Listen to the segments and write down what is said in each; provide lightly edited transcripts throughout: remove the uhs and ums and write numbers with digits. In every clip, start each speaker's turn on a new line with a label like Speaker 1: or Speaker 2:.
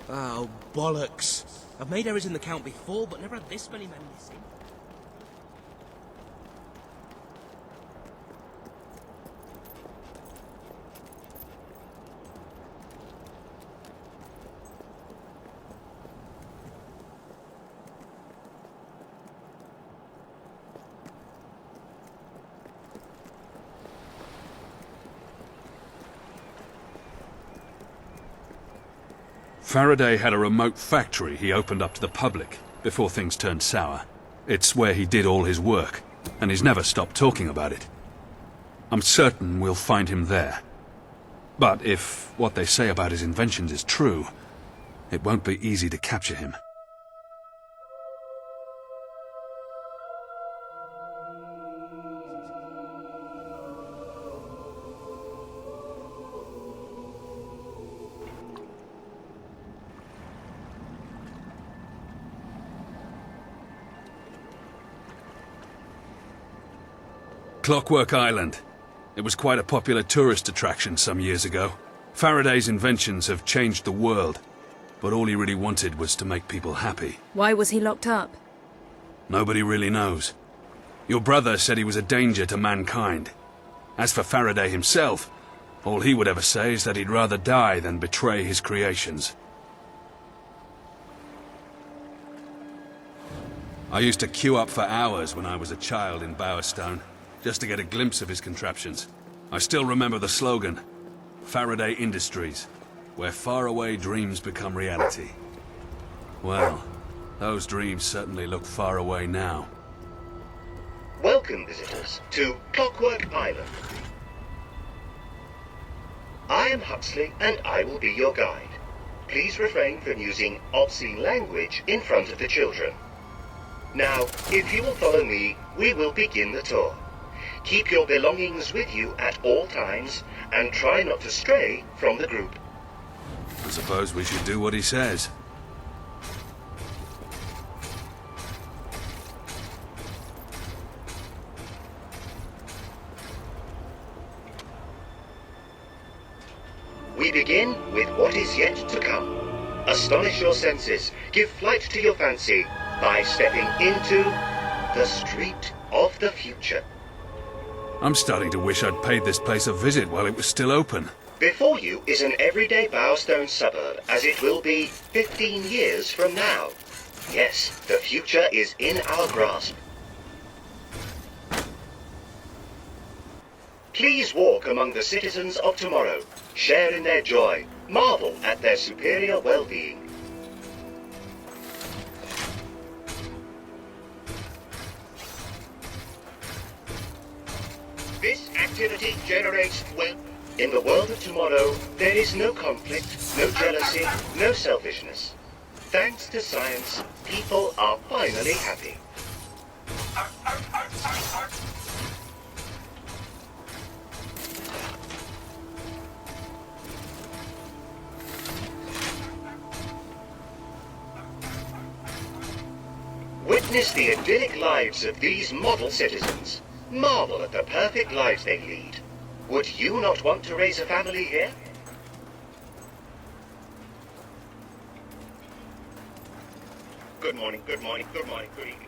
Speaker 1: Oh, bollocks. I've made errors in the count before, but never had this many men missing.
Speaker 2: Faraday had a remote factory he opened up to the public before things turned sour. It's where he did all his work, and he's never stopped talking about it. I'm certain we'll find him there. But if what they say about his inventions is true, it won't be easy to capture him. Clockwork Island. It was quite a popular tourist attraction some years ago. Faraday's inventions have changed the world, but all he really wanted was to make people happy.
Speaker 3: Why was he locked up?
Speaker 2: Nobody really knows. Your brother said he was a danger to mankind. As for Faraday himself, all he would ever say is that he'd rather die than betray his creations. I used to queue up for hours when I was a child in Bowerstone, just to get a glimpse of his contraptions. I still remember the slogan, Faraday Industries, where faraway dreams become reality. Well, those dreams certainly look far away now.
Speaker 4: Welcome, visitors, to Clockwork Island. I am Huxley, and I will be your guide. Please refrain from using obscene language in front of the children. Now, if you will follow me, we will begin the tour. Keep your belongings with you at all times, and try not to stray from the group.
Speaker 2: I suppose we should do what he says.
Speaker 4: We begin with what is yet to come. Astonish your senses, give flight to your fancy, by stepping into the street of the future.
Speaker 2: I'm starting to wish I'd paid this place a visit while it was still open.
Speaker 4: Before you is an everyday Bowerstone suburb, as it will be 15 years from now. Yes, the future is in our grasp. Please walk among the citizens of tomorrow, share in their joy, marvel at their superior well-being. This activity generates wealth. In the world of tomorrow, there is no conflict, no jealousy, no selfishness. Thanks to science, people are finally happy. Witness the idyllic lives of these model citizens. Marvel at the perfect lives they lead. Would you not want to raise a family here? Good morning, good morning, good morning, good evening.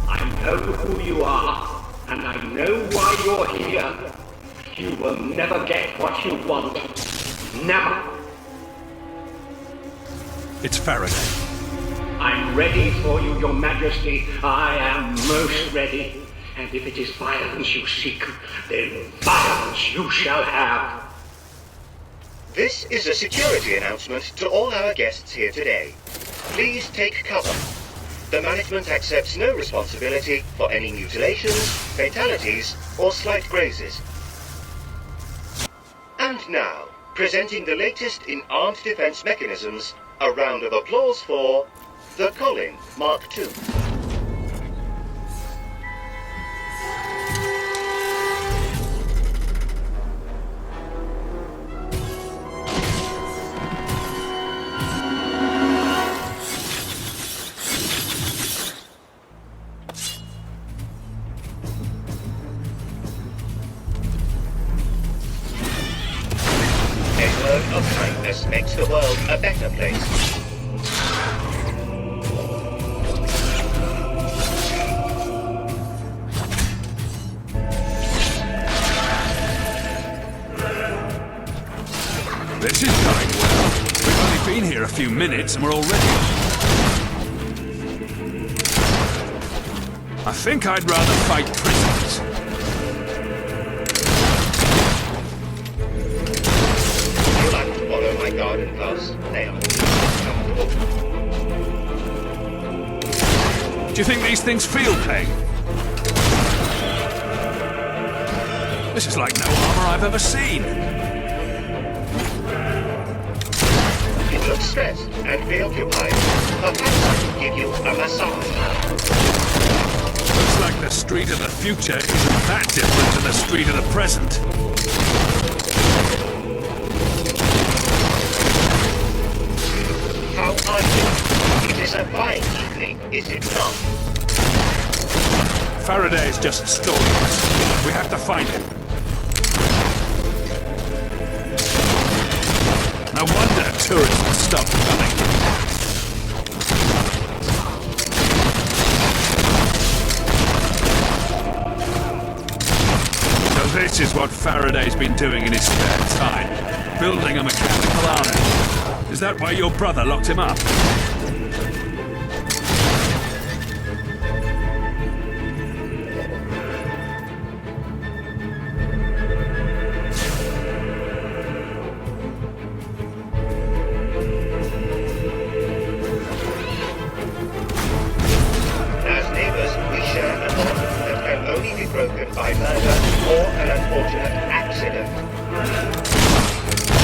Speaker 5: I know who you are, and I know why you're here. You will never get what you want. Never.
Speaker 2: It's Faraday.
Speaker 5: I'm ready for you, Your Majesty. I am most ready. And if it is violence you seek, then violence you shall have.
Speaker 4: This is a security announcement to all our guests here today. Please take cover. The management accepts no responsibility for any mutilations, fatalities, or slight grazes. And now, presenting the latest in armed defense mechanisms, a round of applause for the Colin Mark II. word of kindness makes the world a better place.
Speaker 2: This is going well. We've only been here a few minutes and we're already... I think I'd rather fight prisoners.
Speaker 4: If you like to follow my garden class, they are comfortable.
Speaker 2: Do you think these things feel pain? This is like no armor I've ever seen.
Speaker 4: You look stressed and preoccupied. Perhaps I can give you a massage.
Speaker 2: Looks like the street of the future isn't that different to the street of the present.
Speaker 4: How are you? It is a fine evening, is it not?
Speaker 2: Faraday is just stalling us. We have to find him. No wonder tourists stopped coming. So this is what Faraday's been doing in his spare time. Building a mechanical army. Is that why your brother locked him up?
Speaker 4: Broken by murder or an unfortunate accident.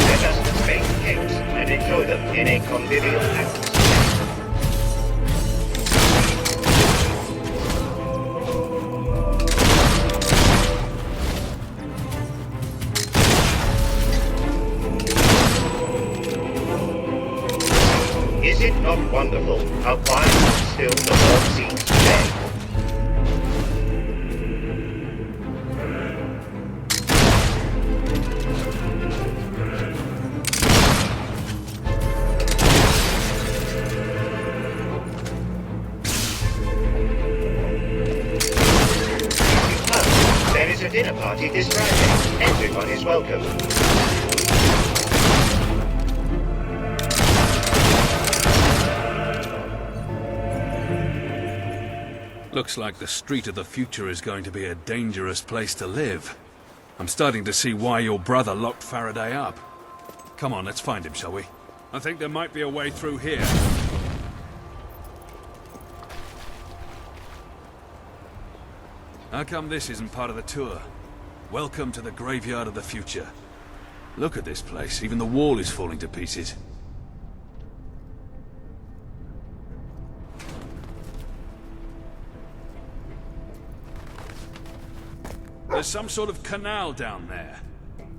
Speaker 4: Let us make cakes and enjoy them in a convivial atmosphere. Is it not wonderful how quiet and still the world seems today? A dinner party this Friday. Everyone is welcome.
Speaker 2: Looks like the street of the future is going to be a dangerous place to live. I'm starting to see why your brother locked Faraday up. Come on, let's find him, shall we? I think there might be a way through here. How come this isn't part of the tour? Welcome to the graveyard of the future. Look at this place. Even the wall is falling to pieces. There's some sort of canal down there.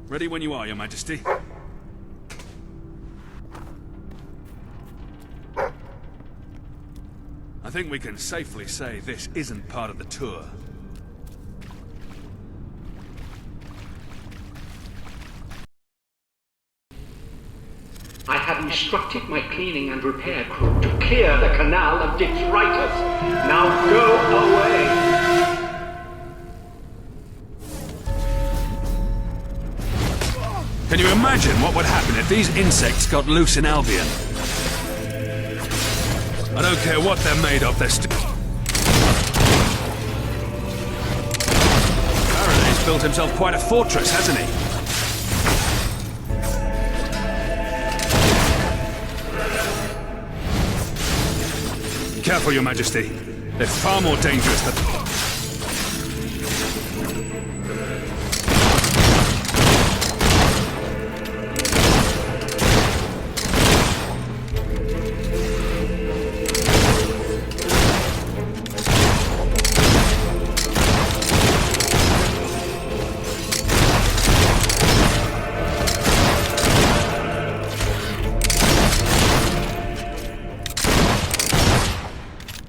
Speaker 2: Ready when you are, Your Majesty. I think we can safely say this isn't part of the tour.
Speaker 5: I have instructed my cleaning and repair crew to clear the canal of detritus. Now go away!
Speaker 2: Can you imagine what would happen if these insects got loose in Albion? I don't care what they're made of, they're Faraday's built himself quite a fortress, hasn't he? Careful, Your Majesty. They're far more dangerous than...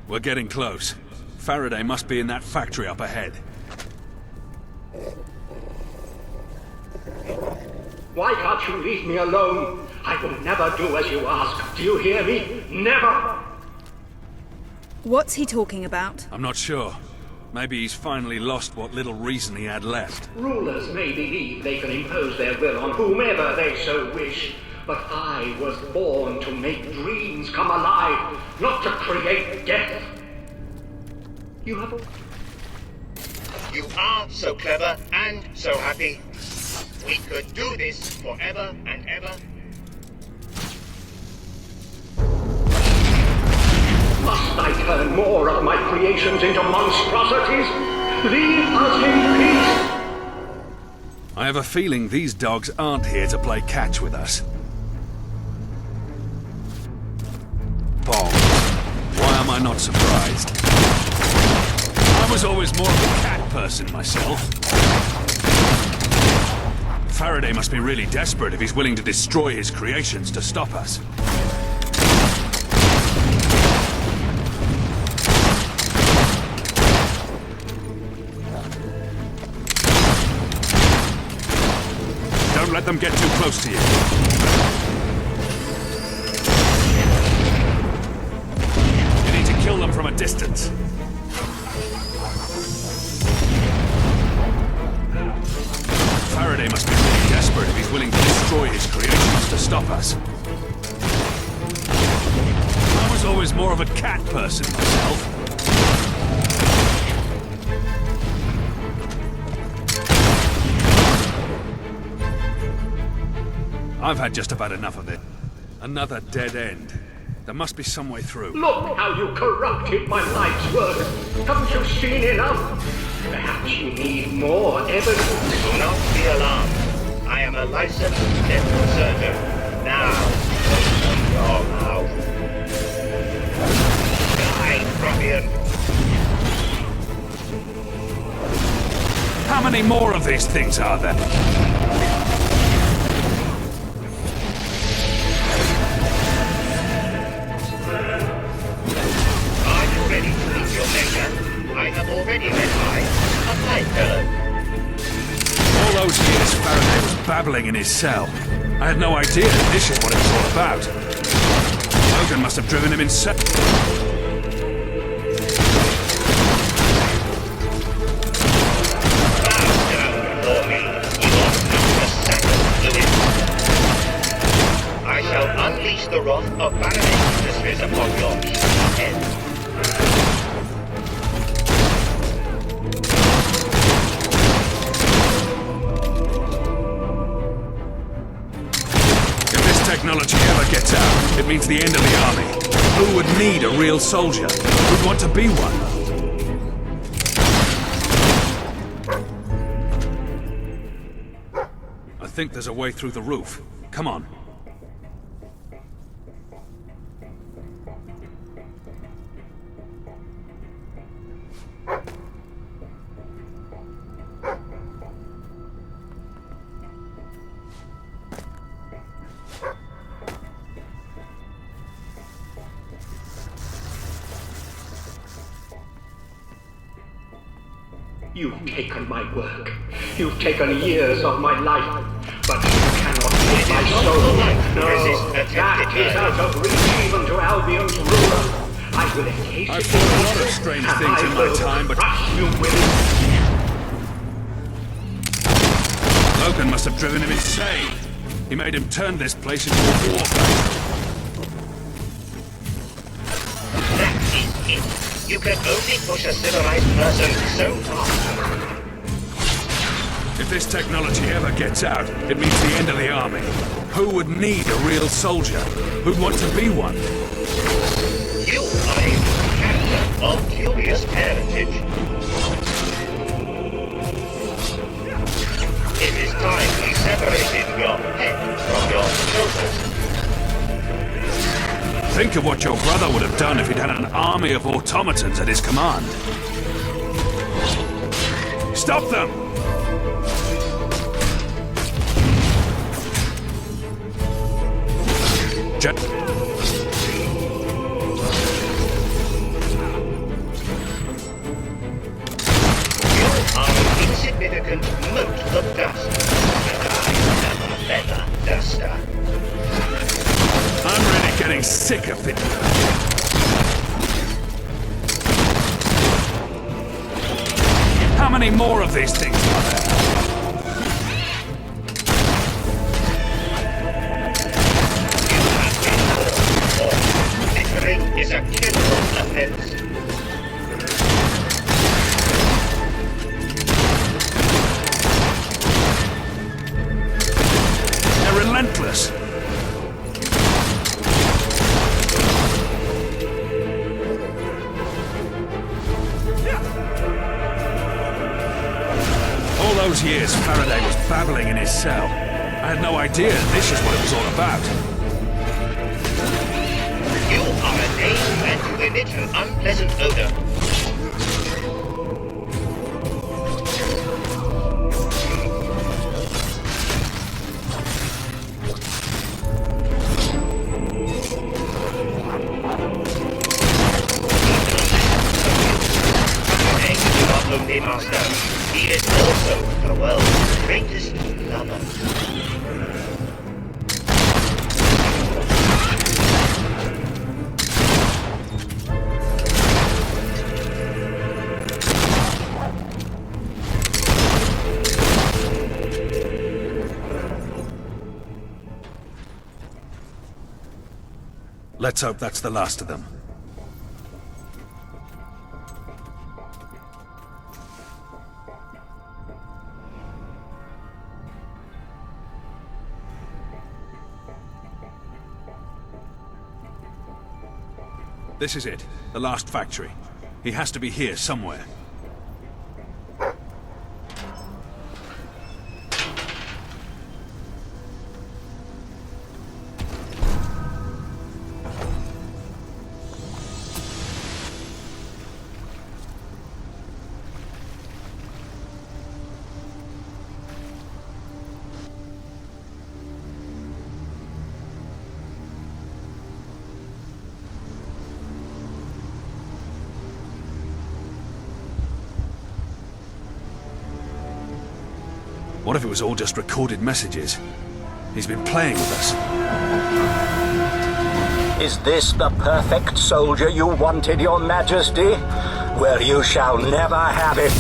Speaker 2: We're getting close. Faraday must be in that factory up ahead.
Speaker 5: Why can't you leave me alone? I will never do as you ask. Do you hear me? Never!
Speaker 3: What's he talking about?
Speaker 2: I'm not sure. Maybe he's finally lost what little reason he had left.
Speaker 5: Rulers may believe they can impose their will on whomever they so wish. But I was born to make dreams come alive, not to create death. You have a...
Speaker 4: You are so clever and so happy. We could do this forever and ever.
Speaker 5: Must I turn more of my creations into monstrosities? Leave us in peace!
Speaker 2: I have a feeling these dogs aren't here to play catch with us. Bombs. Why am I not surprised? I was always more of a cat person myself. Faraday must be really desperate if he's willing to destroy his creations to stop us. Don't let them get too close to you. You need to kill them from a distance. Faraday must be really desperate if he's willing to destroy his creations to stop us. I was always more of a cat person myself. I've had just about enough of it. Another dead end. There must be some way through.
Speaker 5: Look how you corrupted my life's work. Haven't you seen enough? Perhaps you need more evidence.
Speaker 4: Do not be alarmed. I am a licensed dental surgeon. Now, open your mouth. Die, ruffian.
Speaker 2: How many more of these things are there?
Speaker 4: I have already met a fine fellow.
Speaker 2: All those years Faraday was babbling in his cell. I had no idea that this is what it was all about. Logan must have driven him insane.
Speaker 4: Bow down before me, you are not a sack of fluid. I shall unleash the wrath of Faraday's mistress upon your evil head.
Speaker 2: Technology ever gets out, it means the end of the army. Who would need a real soldier? Who'd want to be one? I think there's a way through the roof. Come on.
Speaker 5: You've taken my work. You've taken years of my life. But you cannot take my soul. No, that is out of reach even to Albion's ruler. I will encase
Speaker 2: I've
Speaker 5: it
Speaker 2: seen a lot of
Speaker 5: in
Speaker 2: strange
Speaker 5: and
Speaker 2: things
Speaker 5: I
Speaker 2: in my
Speaker 5: will
Speaker 2: time, but
Speaker 5: crush you with it.
Speaker 2: Logan must have driven him insane. He made him turn this place into a war battle.
Speaker 4: That is it. You can only push a civilized person so far.
Speaker 2: If this technology ever gets out, it means the end of the army. Who would need a real soldier? Who'd want to be one?
Speaker 4: You are a character of dubious parentage. It is time we separated your head from your shoulders.
Speaker 2: Think of what your brother would have done if he'd had an army of automatons at his command. Stop them! You
Speaker 4: are an insignificant mote of dust, and I never feather duster.
Speaker 2: I'm really getting sick of it. How many more of these things are there?
Speaker 4: Littering is a criminal offense.
Speaker 2: They're relentless. All those years Faraday was babbling in his cell. I had no idea this is what it was all about.
Speaker 4: You are a name and you emit an unpleasant odor. Lonely Master. He is also the world's greatest lover.
Speaker 2: Let's hope that's the last of them. This is it. The last factory. He has to be here somewhere. What if it was all just recorded messages? He's been playing with us.
Speaker 6: Is this the perfect soldier you wanted, Your Majesty? Well, you shall never have it.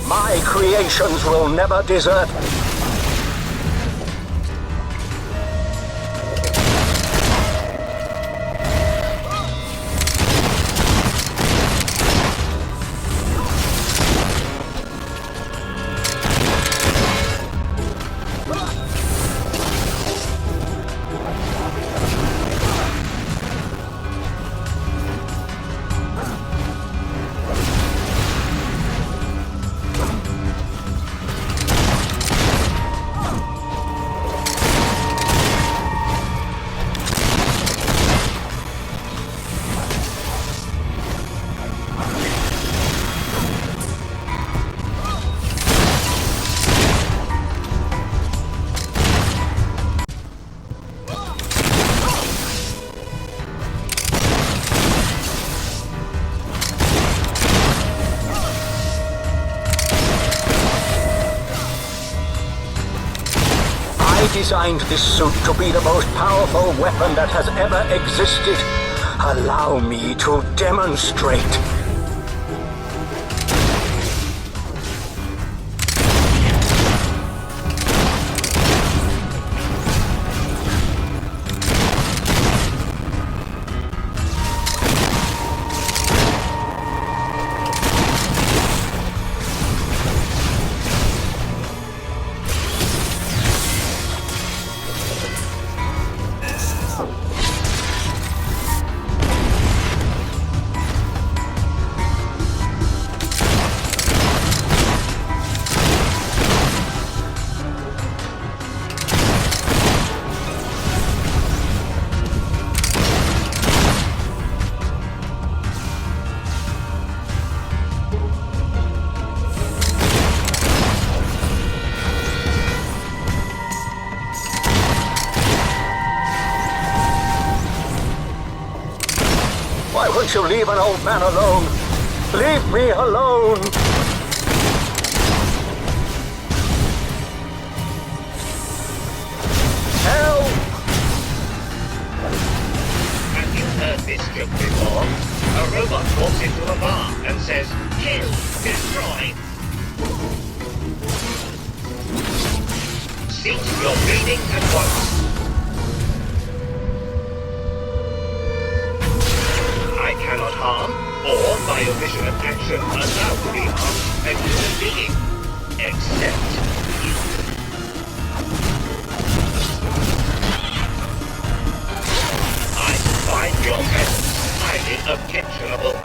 Speaker 6: My creations will never desert. I designed this suit to be the most powerful weapon that has ever existed. Allow me to demonstrate. Won't you leave an old man alone? Leave me alone! Help!
Speaker 4: Have you heard this joke before? A robot walks into a bar and says, "Kill, destroy." Cease your bleeding at once. I cannot harm, or by omission of action allow to be harmed a human being, except you. I find your methods highly objectionable.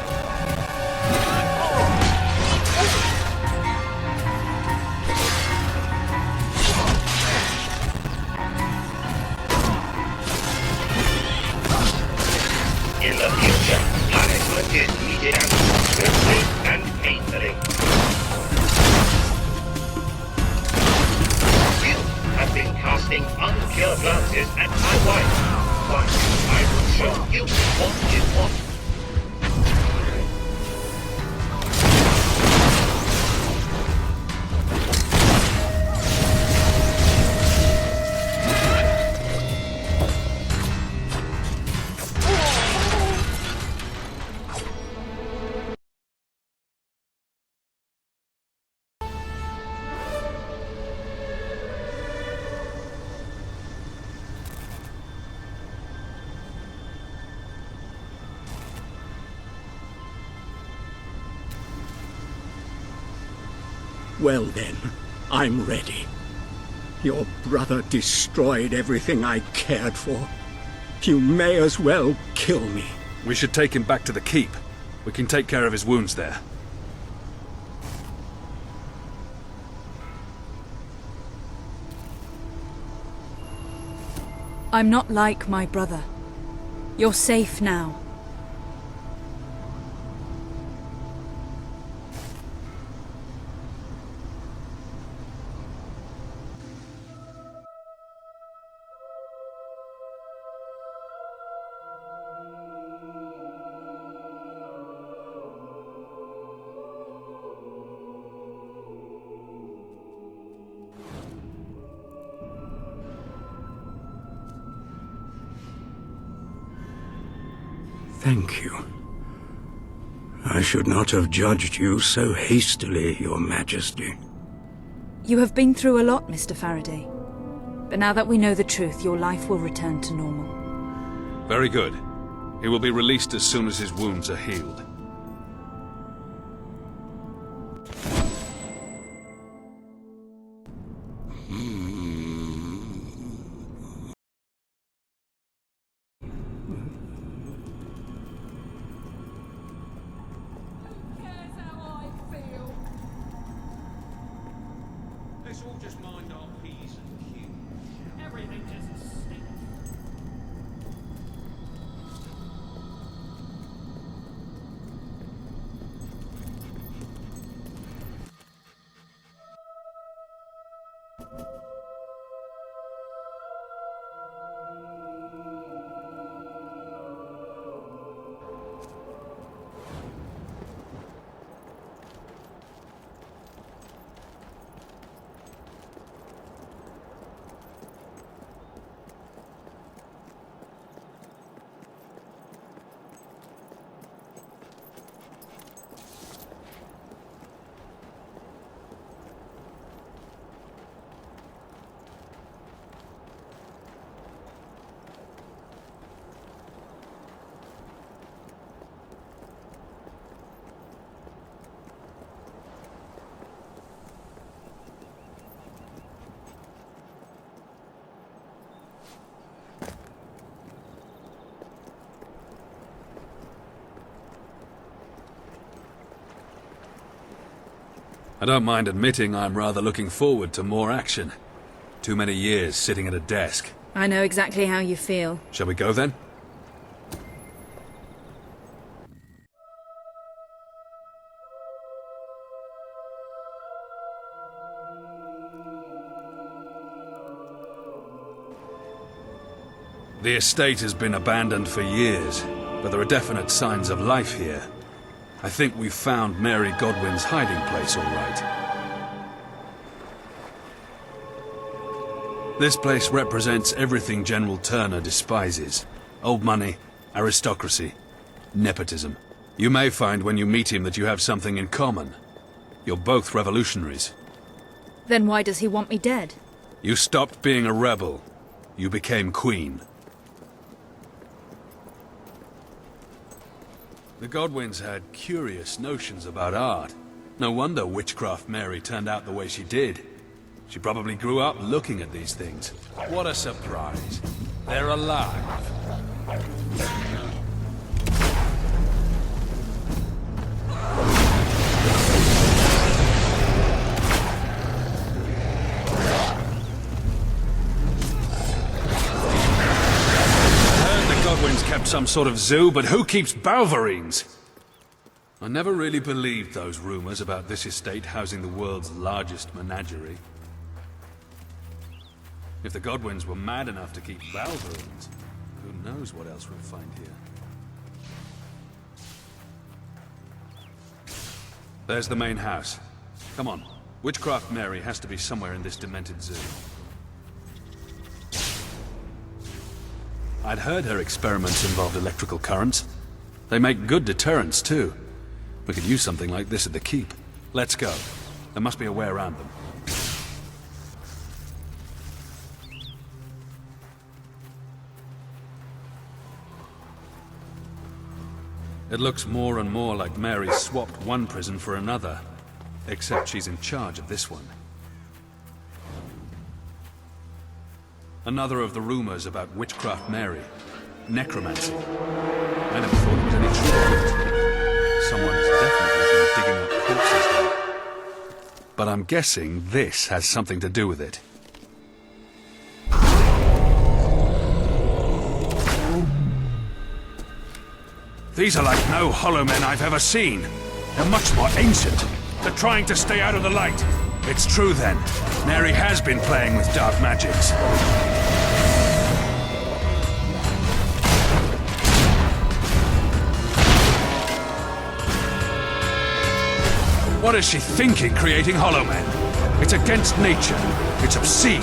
Speaker 4: In the future, punishment is meted out swiftly and painfully. You have been casting unpure glances at my wife, but I will show you what is what.
Speaker 6: Well then, I'm ready. Your brother destroyed everything I cared for. You may as well kill me.
Speaker 2: We should take him back to the keep. We can take care of his wounds there.
Speaker 3: I'm not like my brother. You're safe now.
Speaker 6: Thank you. I should not have judged you so hastily, Your Majesty.
Speaker 3: You have been through a lot, Mr. Faraday. But now that we know the truth, your life will return to normal.
Speaker 2: Very good. He will be released as soon as his wounds are healed.
Speaker 7: Let's all just mind our P's and Q's. Everything just stinks.
Speaker 2: I don't mind admitting I'm rather looking forward to more action. Too many years sitting at a desk.
Speaker 3: I know exactly how you feel.
Speaker 2: Shall we go then? The estate has been abandoned for years, but there are definite signs of life here. I think we've found Mary Godwin's hiding place all right. This place represents everything General Turner despises. Old money, aristocracy, nepotism. You may find when you meet him that you have something in common. You're both revolutionaries.
Speaker 3: Then why does he want me dead?
Speaker 2: You stopped being a rebel. You became queen. The Godwins had curious notions about art. No wonder Witchcraft Mary turned out the way she did. She probably grew up looking at these things. What a surprise. They're alive. Kept some sort of zoo, but who keeps Balverines? I never really believed those rumors about this estate housing the world's largest menagerie. If the Godwins were mad enough to keep Balverines, who knows what else we'll find here. There's the main house. Come on. Witchcraft Mary has to be somewhere in this demented zoo. I'd heard her experiments involved electrical currents. They make good deterrents, too. We could use something like this at the keep. Let's go. There must be a way around them. It looks more and more like Mary swapped one prison for another. Except she's in charge of this one. Another of the rumors about Witchcraft Mary. Necromancy. I never thought it was any truth. Someone's definitely been digging up corpses there. But I'm guessing this has something to do with it. These are like no hollow men I've ever seen. They're much more ancient. They're trying to stay out of the light. It's true then. Mary has been playing with dark magics. What is she thinking, creating hollow men? It's against nature. It's obscene.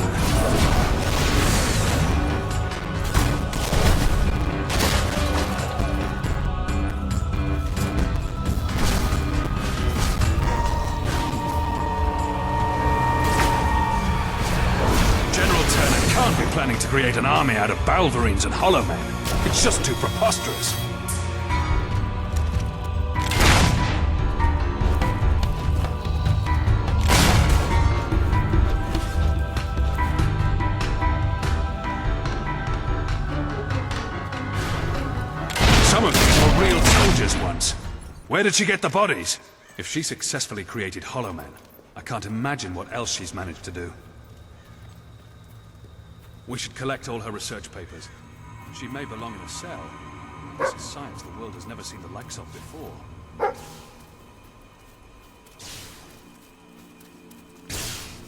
Speaker 2: General Turner can't be planning to create an army out of Balverines and hollow men. It's just too preposterous. Some of these were real soldiers once. Where did she get the bodies? If she successfully created hollow men, I can't imagine what else she's managed to do. We should collect all her research papers. She may belong in a cell. This is science the world has never seen the likes of before.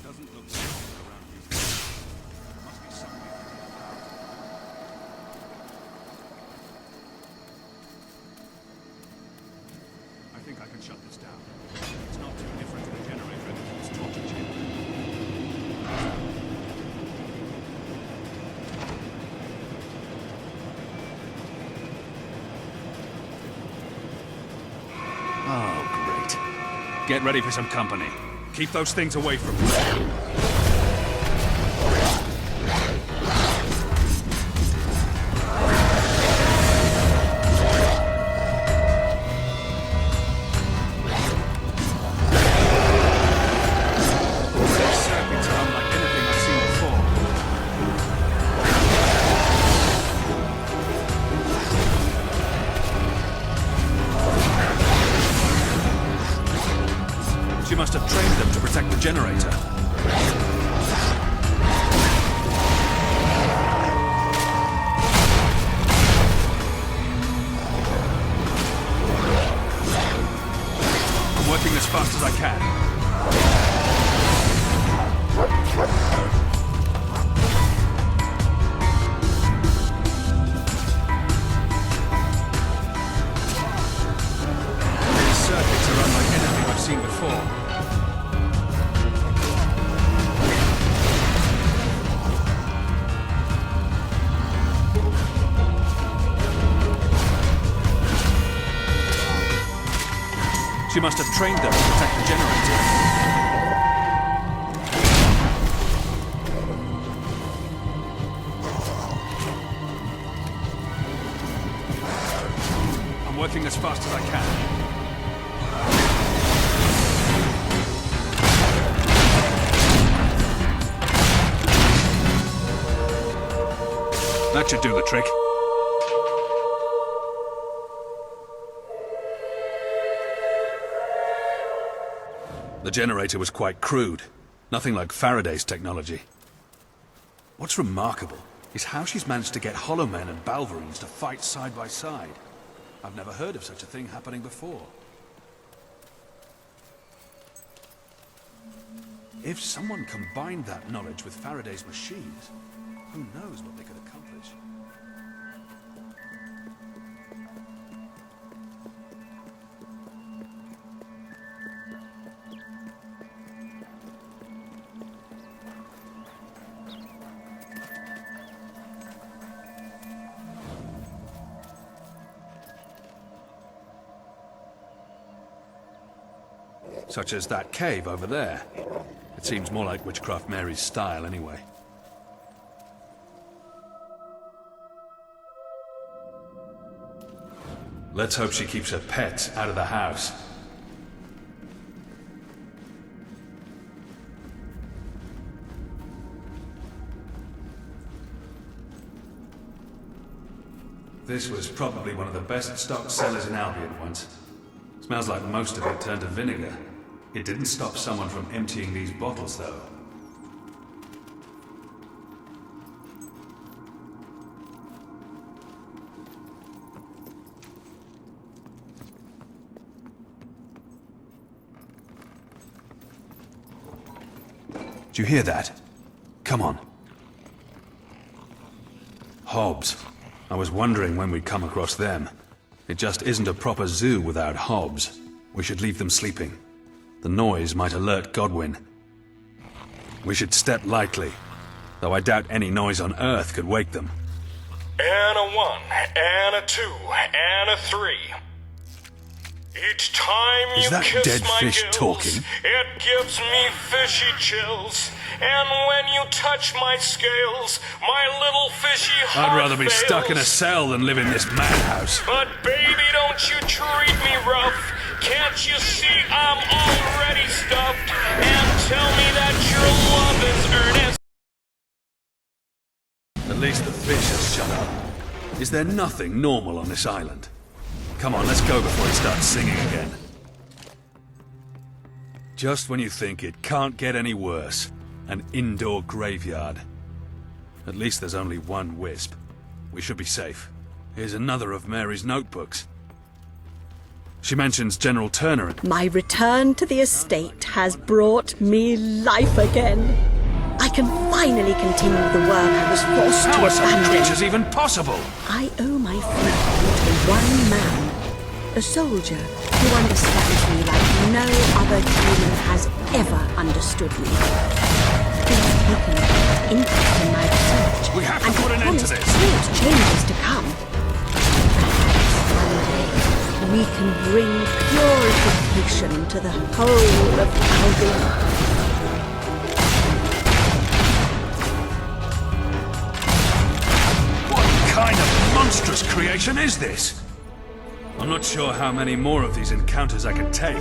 Speaker 2: Doesn't look strong around here. There must be something. I think I can shut this down. It's not too different to the generator in the King's torture chamber. Oh, great. Get ready for some company. Keep those things away from me. She must have trained them to protect the generator. I'm working as fast as I can. She must have trained them to protect the generator. I'm working as fast as I can. That should do the trick. The generator was quite crude. Nothing like Faraday's technology. What's remarkable is how she's managed to get Hollow Men and Balverines to fight side by side. I've never heard of such a thing happening before. If someone combined that knowledge with Faraday's machines, who knows what they could accomplish? Such as that cave over there. It seems more like Witchcraft Mary's style, anyway. Let's hope she keeps her pets out of the house. This was probably one of the best stocked cellars in Albion once. Smells like most of it turned to vinegar. It didn't stop someone from emptying these bottles, though. Did you hear that? Come on. Hobbs. I was wondering when we'd come across them. It just isn't a proper zoo without Hobbs. We should leave them sleeping. The noise might alert Godwin. We should step lightly, though I doubt any noise on Earth could wake them.
Speaker 8: And a 1, and a 2, and a 3. Each time
Speaker 2: Is
Speaker 8: you
Speaker 2: that
Speaker 8: kiss
Speaker 2: dead
Speaker 8: my
Speaker 2: fish
Speaker 8: gills,
Speaker 2: talking?
Speaker 8: it gives me fishy chills. And when you touch my scales, my little fishy heart
Speaker 2: I'd rather be
Speaker 8: fails.
Speaker 2: stuck in a cell than live in this madhouse.
Speaker 8: But baby, don't you treat me rough. Can't you see I'm already stuffed? And tell me that your love is earnest.
Speaker 2: At least the fish has shut up. Is there nothing normal on this island? Come on, let's go before it starts singing again. Just when you think it can't get any worse. An indoor graveyard. At least there's only one wisp. We should be safe. Here's another of Mary's notebooks. She mentions General Turner and...
Speaker 9: My return to the estate has brought me life again. I can finally continue the work I was forced
Speaker 2: How
Speaker 9: to
Speaker 2: are such
Speaker 9: abandon.
Speaker 2: creatures even possible?
Speaker 9: I owe my freedom to one man, a soldier who understands me like no other human has ever understood me. He's taken an interest in my research.
Speaker 2: We have to
Speaker 9: and
Speaker 2: put an end to
Speaker 9: promised
Speaker 2: this.
Speaker 9: great changes to come. Perhaps one day we can bring purification to the whole of Albion.
Speaker 2: What kind of monstrous creation is this? I'm not sure how many more of these encounters I can take.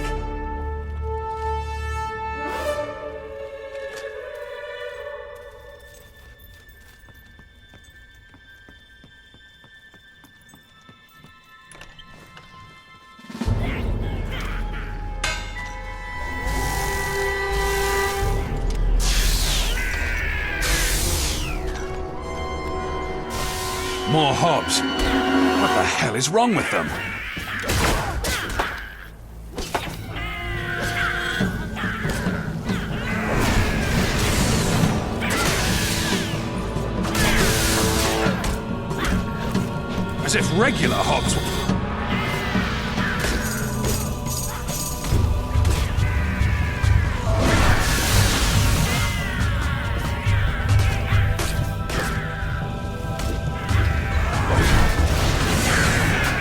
Speaker 2: More Hobbs. What the hell is wrong with them? As if regular Hobbs...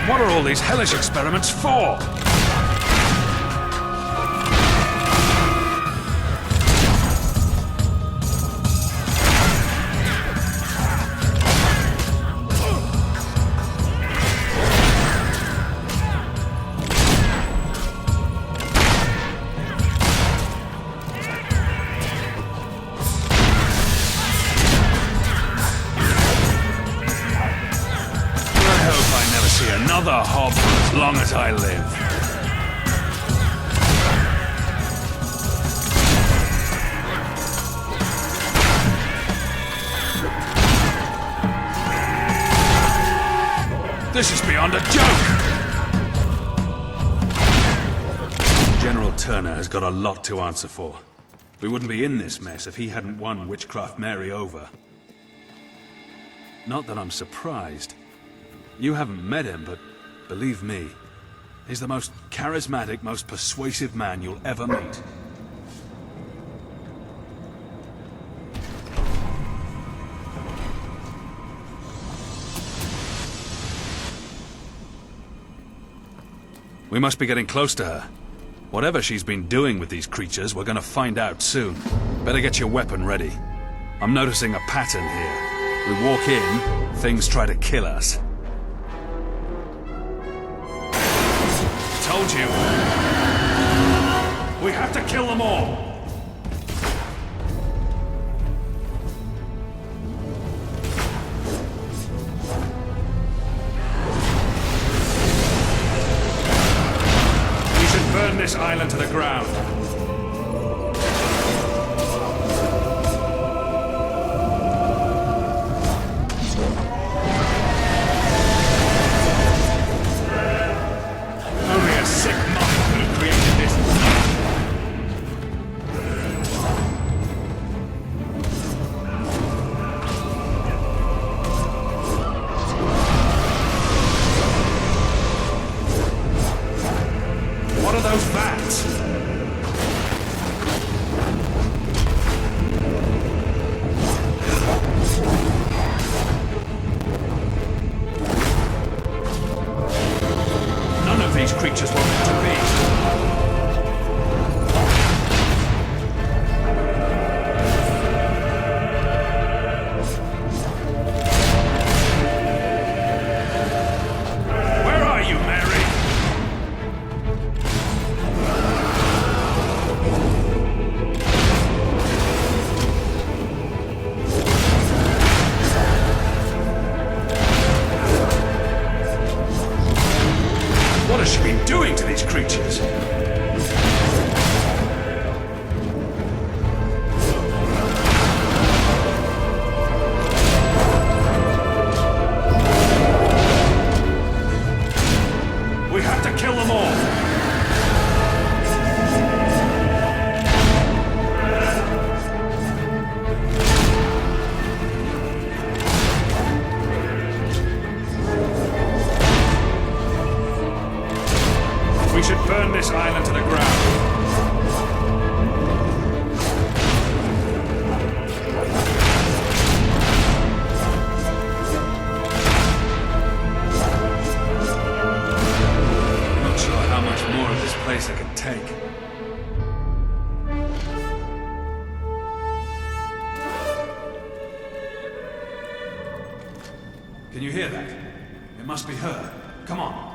Speaker 2: What are all these hellish experiments for? see another hob for as long as I live. This is beyond a joke! General Turner has got a lot to answer for. We wouldn't be in this mess if he hadn't won Witchcraft Mary over. Not that I'm surprised. You haven't met him, but believe me, he's the most charismatic, most persuasive man you'll ever meet. We must be getting close to her. Whatever she's been doing with these creatures, we're gonna find out soon. Better get your weapon ready. I'm noticing a pattern here. We walk in, things try to kill us. Told you. We have to kill them all. Burn this island to the ground. Only a sick mind could have created this. What are those vats? None of these creatures were meant to be. Where are you, Mary? What has she been doing to these creatures? We have to kill them all. We should burn this island to the ground. Not sure how much more of this place I can take. Can you hear that? It must be her. Come on.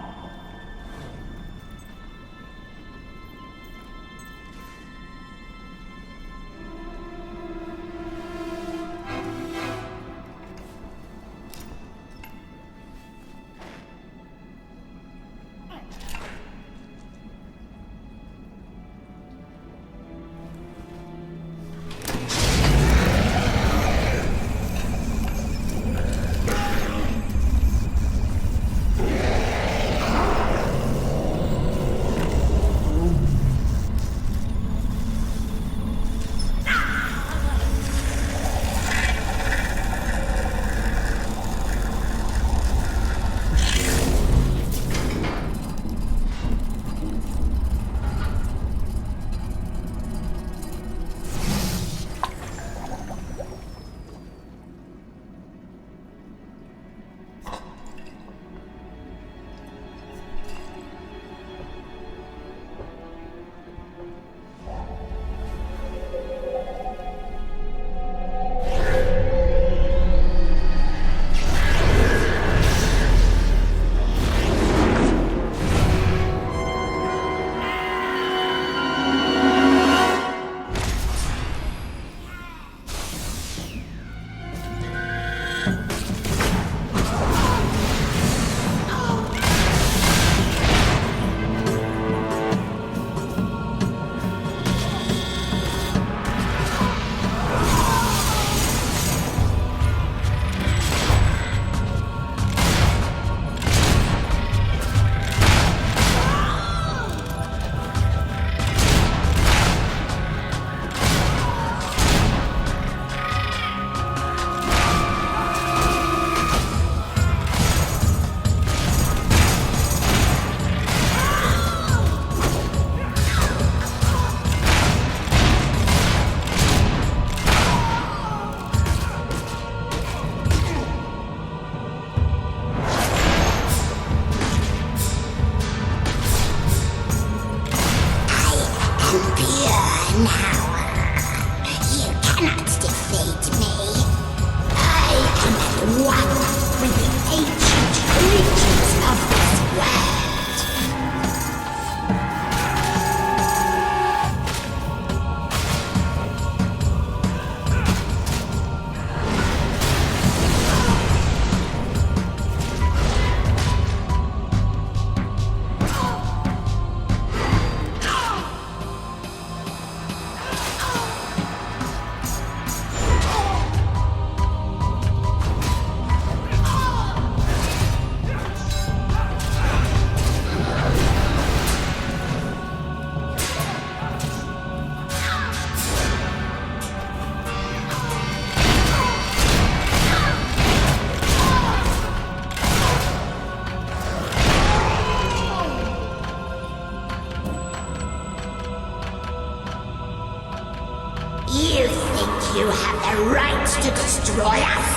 Speaker 10: you have the right to destroy us?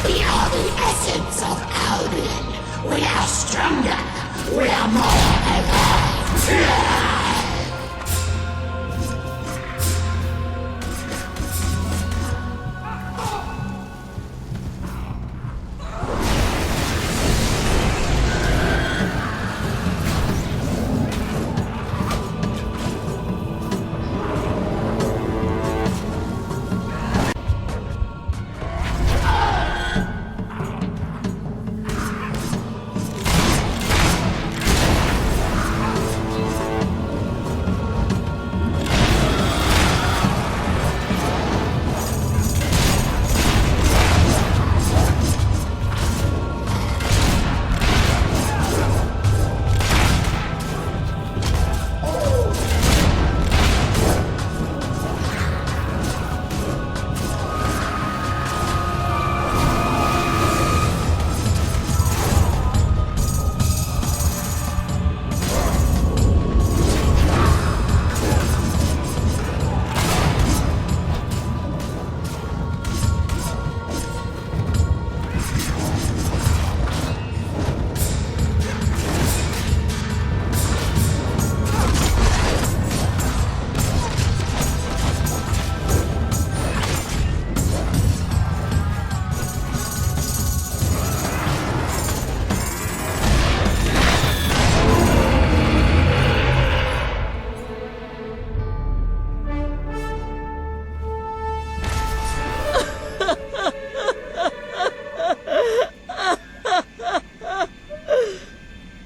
Speaker 10: We are the essence of Albion. We are stronger. We are more alive.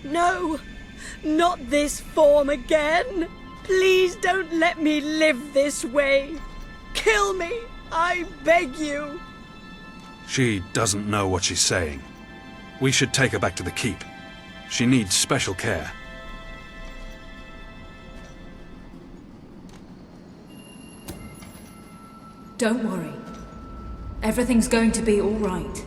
Speaker 9: No, not this form again. Please don't let me live this way. Kill me, I beg you.
Speaker 2: She doesn't know what she's saying. We should take her back to the keep. She needs special care.
Speaker 3: Don't worry. Everything's going to be all right.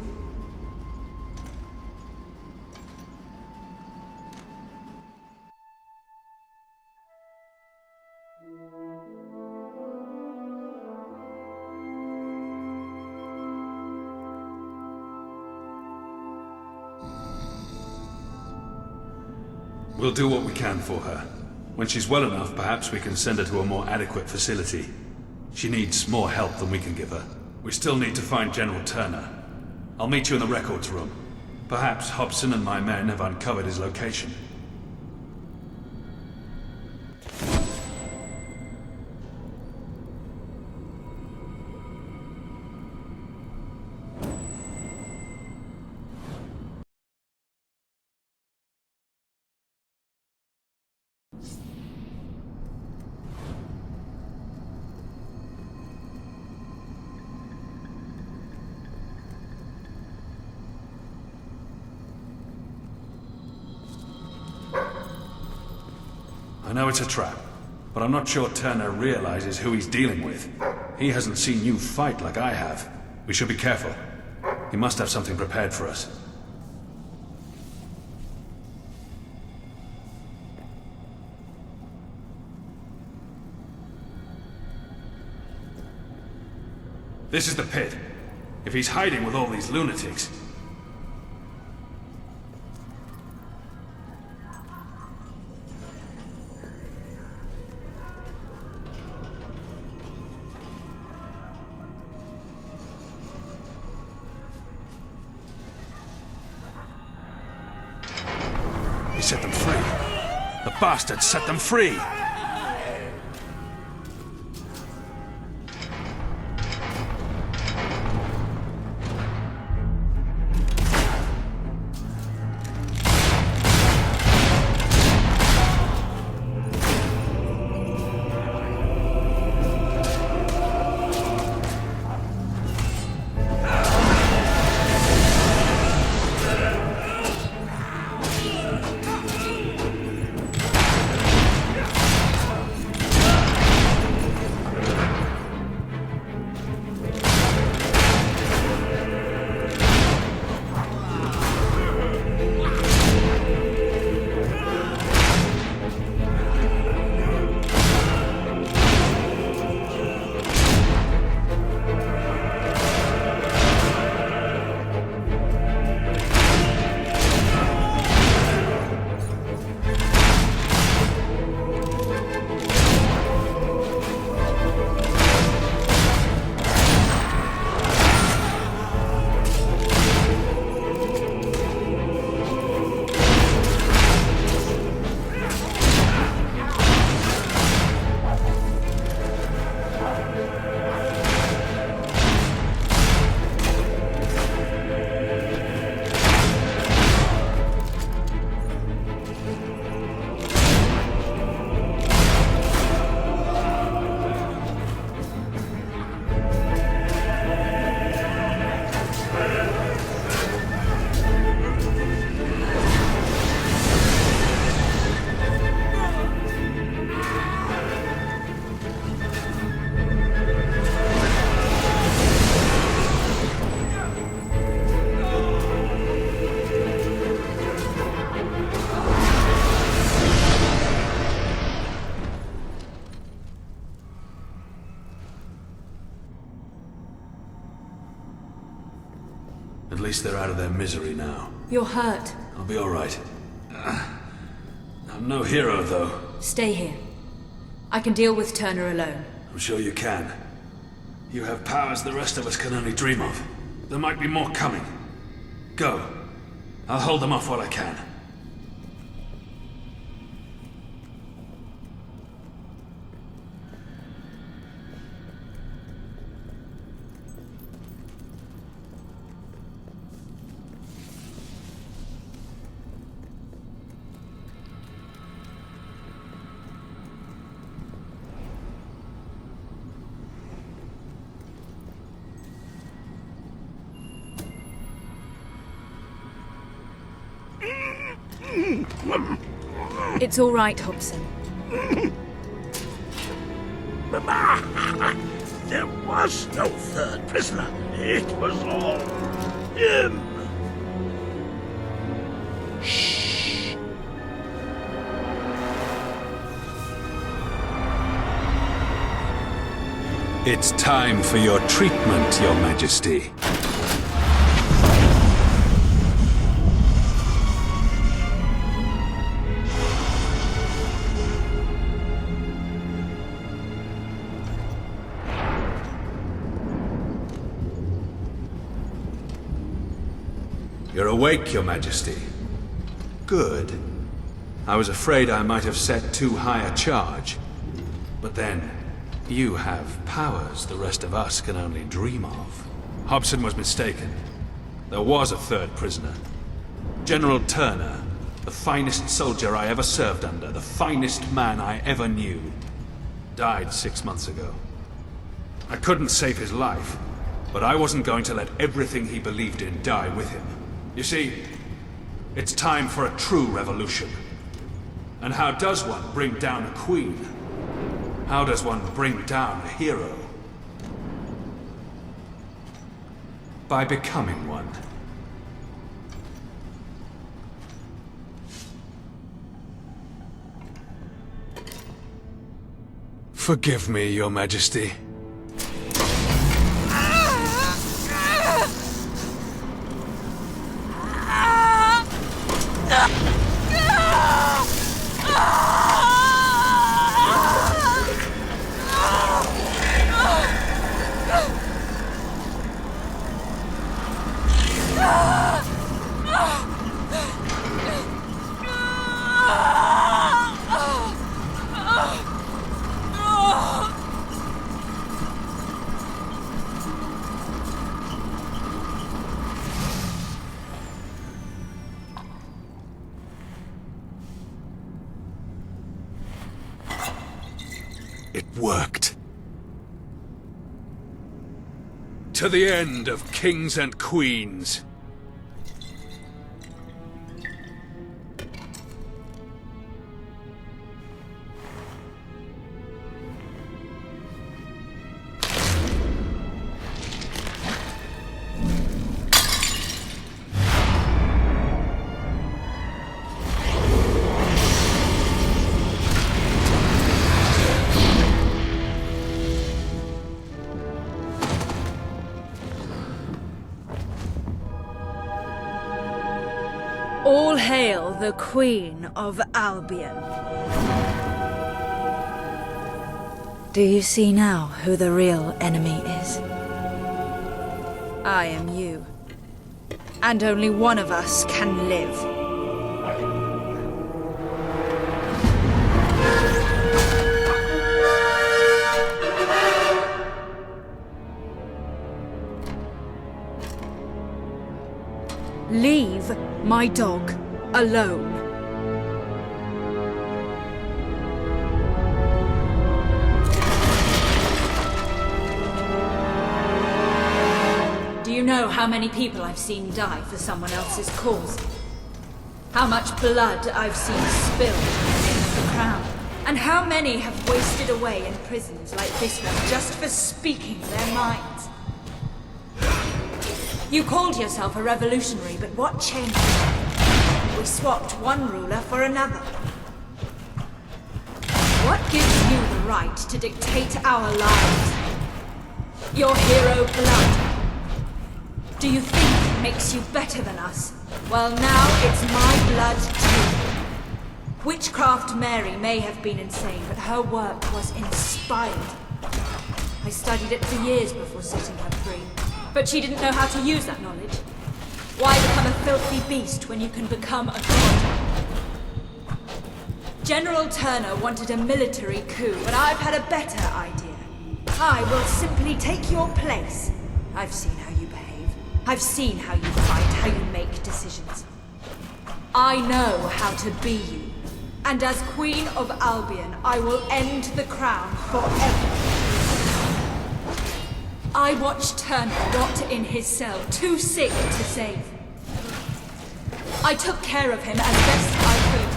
Speaker 2: We'll do what we can for her. When she's well enough, perhaps we can send her to a more adequate facility. She needs more help than we can give her. We still need to find General Turner. I'll meet you in the records room. Perhaps Hobson and my men have uncovered his location. I know it's a trap, but I'm not sure Turner realizes who he's dealing with. He hasn't seen you fight like I have. We should be careful. He must have something prepared for us. This is the pit. If he's hiding with all these lunatics... He set them free. The bastard set them free! At least they're out of their misery now.
Speaker 3: You're hurt.
Speaker 2: I'll be all right. I'm no hero, though.
Speaker 3: Stay here. I can deal with Turner alone.
Speaker 2: I'm sure you can. You have powers the rest of us can only dream of. There might be more coming. Go. I'll hold them off while I can.
Speaker 3: It's all right, Hobson.
Speaker 6: There was no third prisoner. It was all him.
Speaker 2: Shh. It's time for your treatment, Your Majesty. You're awake, Your Majesty. Good. I was afraid I might have set too high a charge. But then, you have powers the rest of us can only dream of. Hobson was mistaken. There was a third prisoner. General Turner, the finest soldier I ever served under, the finest man I ever knew, died 6 months ago. I couldn't save his life, but I wasn't going to let everything he believed in die with him. You see, it's time for a true revolution. And how does one bring down a queen? How does one bring down a hero? By becoming one. Forgive me, Your Majesty. It worked. To the end of kings and queens.
Speaker 3: All hail the Queen of Albion. Do you see now who the real enemy is? I am you. And only one of us can live. Leave my dog alone. Do you know how many people I've seen die for someone else's cause? How much blood I've seen spilled in the name of the crown? And how many have wasted away in prisons like this one just for speaking their minds? You called yourself a revolutionary, but what changed? We swapped one ruler for another. What gives you the right to dictate our lives? Your hero blood. Do you think makes you better than us. Well, now it's my blood too. Witchcraft Mary may have been insane, but her work was inspired. I studied it for years before setting her free. But she didn't know how to use that knowledge. Why become a filthy beast when you can become a god? General Turner wanted a military coup, but I've had a better idea. I will simply take your place. I've seen how you behave. I've seen how you fight, how you make decisions. I know how to be you. And as Queen of Albion, I will end the crown forever. I watched Turner rot in his cell, too sick to save. I took care of him as best I could.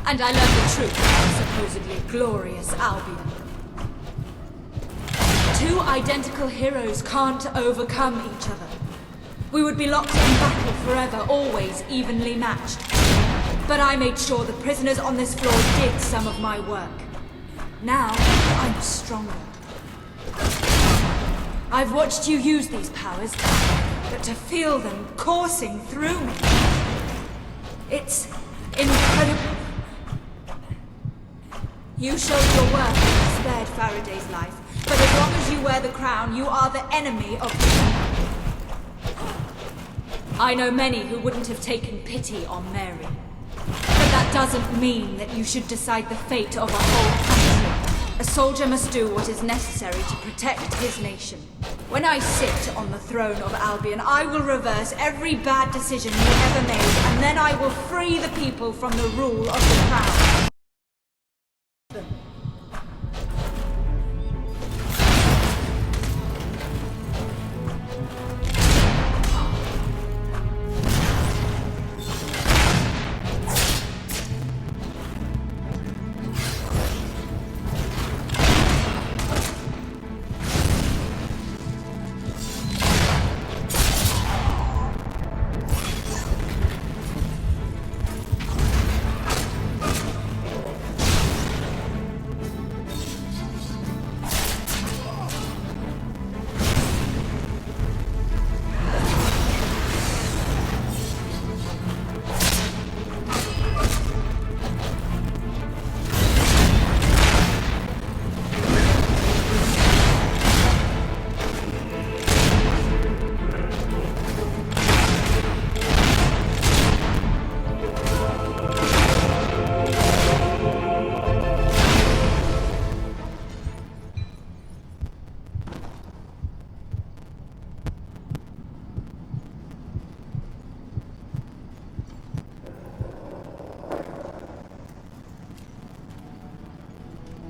Speaker 3: And I learned the truth about supposedly glorious Albion. Two identical heroes can't overcome each other. We would be locked in battle forever, always evenly matched. But I made sure the prisoners on this floor did some of my work. Now, I'm stronger. I've watched you use these powers, but to feel them coursing through me, it's incredible. You showed your worth when you spared Faraday's life, but as long as you wear the crown, you are the enemy of the people. I know many who wouldn't have taken pity on Mary. But that doesn't mean that you should decide the fate of a whole country. A soldier must do what is necessary to protect his nation. When I sit on the throne of Albion, I will reverse every bad decision you ever made, and then I will free the people from the rule of the crown.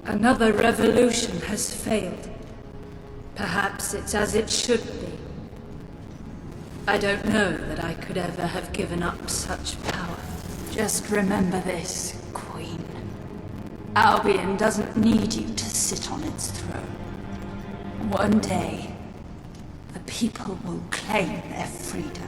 Speaker 3: Another revolution has failed. Perhaps it's as it should be. I don't know that I could ever have given up such power. Just remember this, Queen. Albion doesn't need you to sit on its throne. One day, the people will claim their freedom.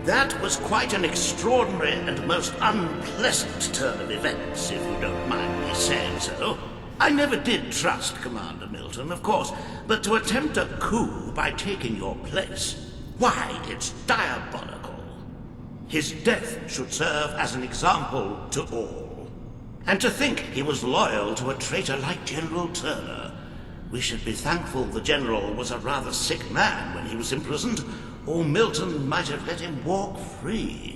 Speaker 11: That was quite an extraordinary and most unpleasant turn of events, if you don't mind me saying so. I never did trust Commander Milton, of course, but to attempt a coup by taking your place, why, it's diabolical. His death should serve as an example to all. And to think he was loyal to a traitor like General Turner. We should be thankful the General was a rather sick man when he was imprisoned, or Milton might have let him walk free.